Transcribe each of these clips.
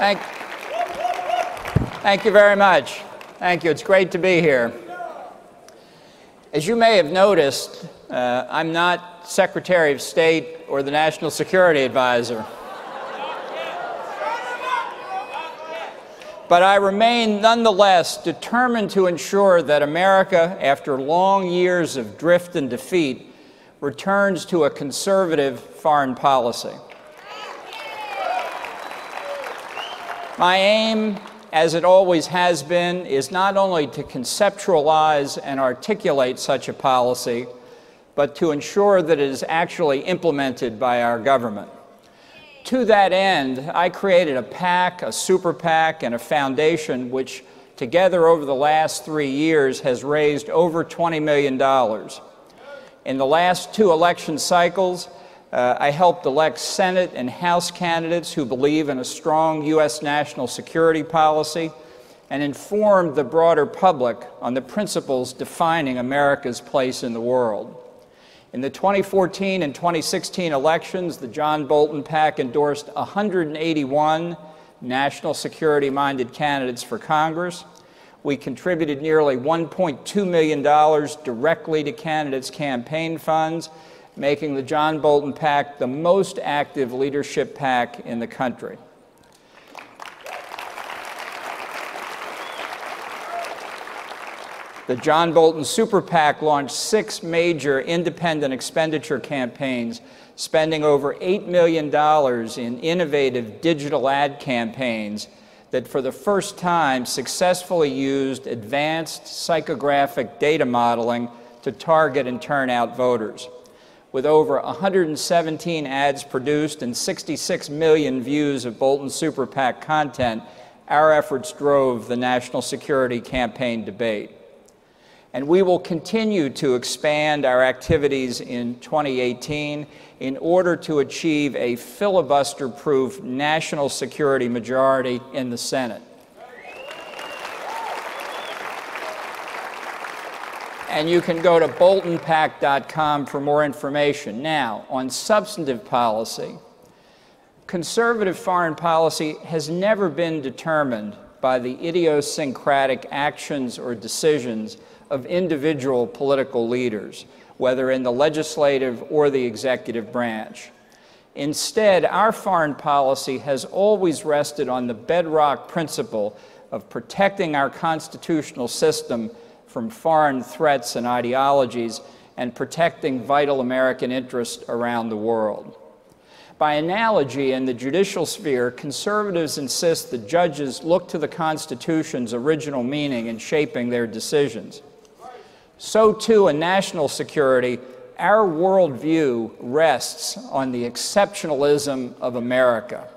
Thank you very much. Thank you. It's great to be here. As you may have noticed, I'm not Secretary of State or the National Security Advisor. But I remain nonetheless determined to ensure that America, after long years of drift and defeat, returns to a conservative foreign policy. My aim, as it always has been, is not only to conceptualize and articulate such a policy, but to ensure that it is actually implemented by our government. To that end, I created a PAC, a super PAC, and a foundation which together over the last 3 years has raised over $20 million. In the last 2 election cycles, I helped elect Senate and House candidates who believe in a strong U.S. national security policy and informed the broader public on the principles defining America's place in the world. In the 2014 and 2016 elections, the John Bolton PAC endorsed 181 national security-minded candidates for Congress. We contributed nearly $1.2 million directly to candidates' campaign funds, making the John Bolton PAC the most active leadership PAC in the country. The John Bolton Super PAC launched 6 major independent expenditure campaigns, spending over $8 million in innovative digital ad campaigns that for the first time successfully used advanced psychographic data modeling to target and turn out voters. With over 117 ads produced and 66 million views of Bolton Super PAC content, our efforts drove the national security campaign debate. And we will continue to expand our activities in 2018 in order to achieve a filibuster-proof national security majority in the Senate. And you can go to boltonpac.com for more information. Now, on substantive policy, conservative foreign policy has never been determined by the idiosyncratic actions or decisions of individual political leaders, whether in the legislative or the executive branch. Instead, our foreign policy has always rested on the bedrock principle of protecting our constitutional system from foreign threats and ideologies and protecting vital American interests around the world. By analogy, in the judicial sphere, conservatives insist that judges look to the Constitution's original meaning in shaping their decisions. So too in national security, our worldview rests on the exceptionalism of America.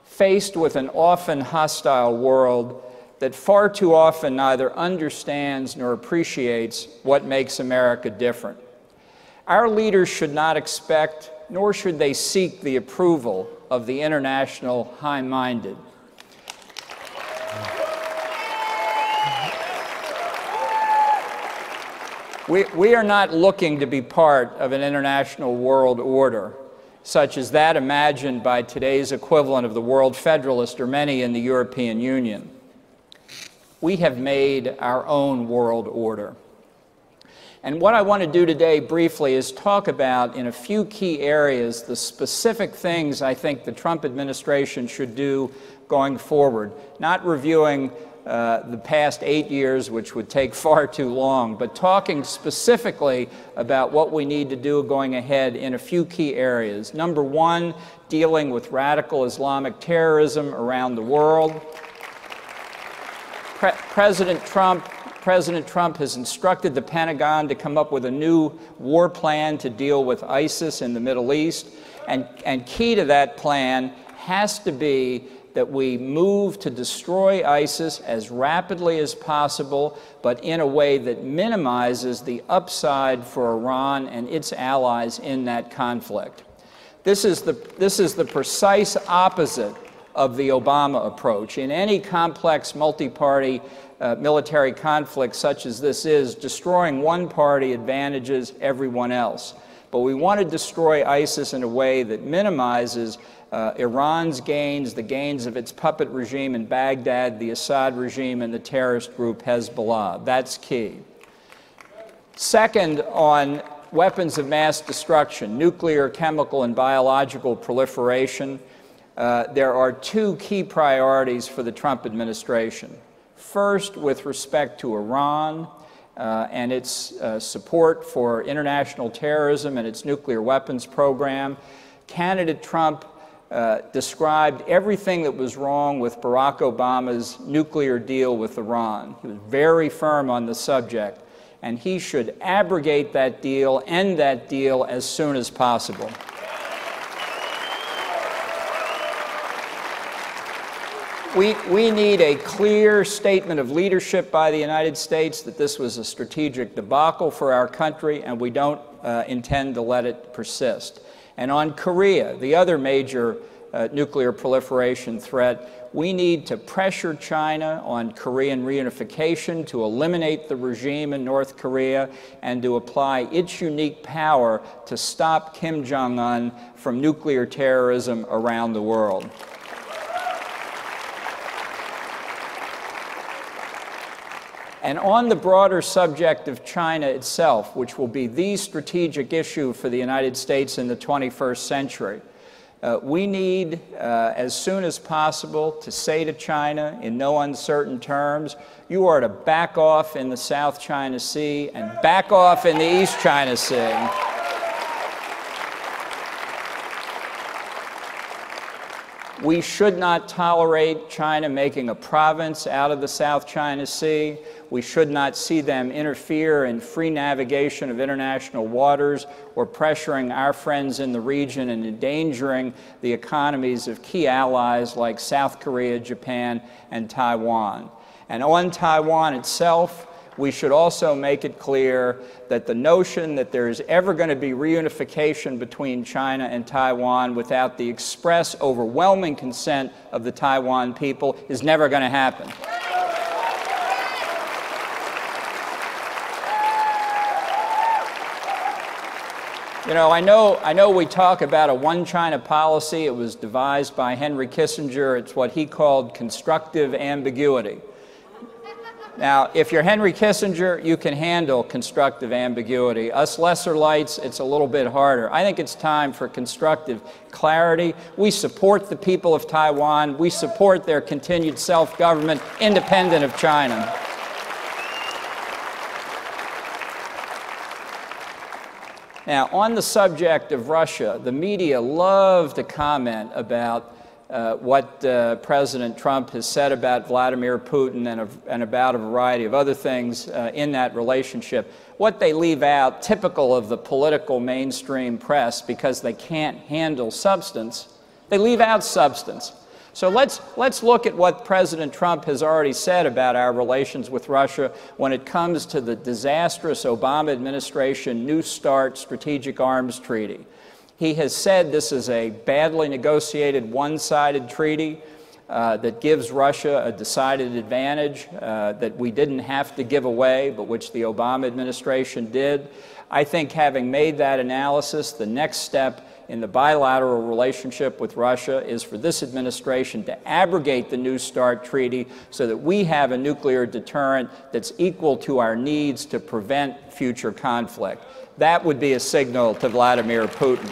Faced with an often hostile world that far too often neither understands nor appreciates what makes America different, our leaders should not expect, nor should they seek the approval of the international high-minded. We are not looking to be part of an international world order, such as that imagined by today's equivalent of the World Federalist or many in the European Union. We have made our own world order. And what I want to do today briefly is talk about, in a few key areas, the specific things I think the Trump administration should do going forward, not reviewing the past 8 years, which would take far too long, but talking specifically about what we need to do going ahead in a few key areas. Number one, dealing with radical Islamic terrorism around the world. President Trump has instructed the Pentagon to come up with a new war plan to deal with ISIS in the Middle East, and key to that plan has to be that we move to destroy ISIS as rapidly as possible, but in a way that minimizes the upside for Iran and its allies in that conflict. This is the precise opposite of the Obama approach. In any complex multi-party military conflict such as this is, destroying one party advantages everyone else. But we want to destroy ISIS in a way that minimizes Iran's gains, the gains of its puppet regime in Baghdad, the Assad regime, and the terrorist group Hezbollah. That's key. Second, on weapons of mass destruction, nuclear, chemical, and biological proliferation, there are two key priorities for the Trump administration. First, with respect to Iran and its support for international terrorism and its nuclear weapons program, candidate Trump described everything that was wrong with Barack Obama's nuclear deal with Iran. He was very firm on the subject, and he should abrogate that deal, end that deal as soon as possible. We need a clear statement of leadership by the United States that this was a strategic debacle for our country, and we don't intend to let it persist. And on Korea, the other major nuclear proliferation threat, we need to pressure China on Korean reunification, to eliminate the regime in North Korea, and to apply its unique power to stop Kim Jong-un from nuclear terrorism around the world. And on the broader subject of China itself, which will be the strategic issue for the United States in the 21st century, we need, as soon as possible, to say to China in no uncertain terms, you are to back off in the South China Sea and back off in the East China Sea. We should not tolerate China making a province out of the South China Sea. We should not see them interfere in free navigation of international waters or pressuring our friends in the region and endangering the economies of key allies like South Korea, Japan, and Taiwan. And on Taiwan itself, we should also make it clear that the notion that there is ever going to be reunification between China and Taiwan without the express, overwhelming consent of the Taiwan people is never going to happen. You know, I know we talk about a one-China policy. It was devised by Henry Kissinger. It's what he called constructive ambiguity. Now, if you're Henry Kissinger, you can handle constructive ambiguity. Us lesser lights, it's a little bit harder. I think it's time for constructive clarity. We support the people of Taiwan. We support their continued self-government, independent of China. Now, on the subject of Russia, the media love to comment about what President Trump has said about Vladimir Putin and about a variety of other things in that relationship. What they leave out, typical of the political mainstream press, because they can't handle substance, they leave out substance. So let's look at what President Trump has already said about our relations with Russia when it comes to the disastrous Obama administration New START strategic arms treaty. He has said this is a badly negotiated, one-sided treaty that gives Russia a decided advantage that we didn't have to give away, but which the Obama administration did. I think having made that analysis, the next step in the bilateral relationship with Russia is for this administration to abrogate the New START treaty so that we have a nuclear deterrent that's equal to our needs to prevent future conflict. That would be a signal to Vladimir Putin.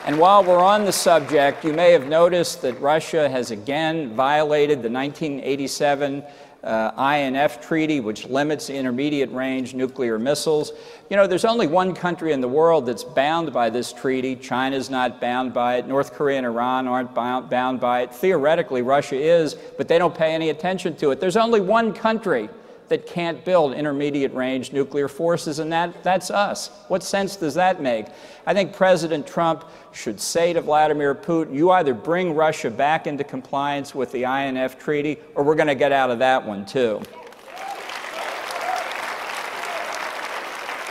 And while we're on the subject, you may have noticed that Russia has again violated the 1987 INF treaty, which limits intermediate-range nuclear missiles. You know, there's only one country in the world that's bound by this treaty. China's not bound by it. North Korea and Iran aren't bound by it. Theoretically, Russia is, but they don't pay any attention to it. There's only one country that can't build intermediate-range nuclear forces, and that's us. What sense does that make? I think President Trump should say to Vladimir Putin, you either bring Russia back into compliance with the INF treaty, or we're going to get out of that one, too.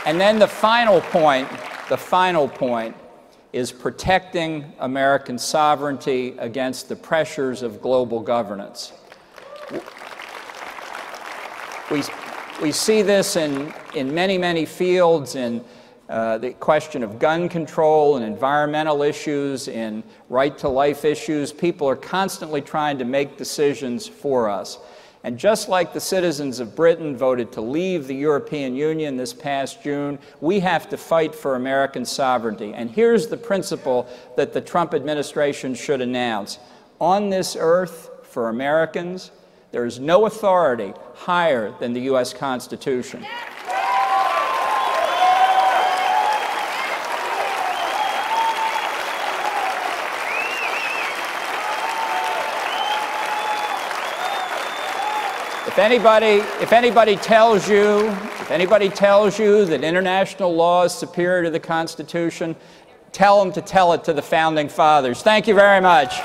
And then the final point is protecting American sovereignty against the pressures of global governance. We see this in many, many fields, in the question of gun control and environmental issues and right-to-life issues. People are constantly trying to make decisions for us. And just like the citizens of Britain voted to leave the European Union this past June, we have to fight for American sovereignty. And here's the principle that the Trump administration should announce. On this earth, for Americans, there is no authority higher than the U.S. Constitution. If anybody tells you that international law is superior to the Constitution, tell them to tell it to the Founding Fathers. Thank you very much.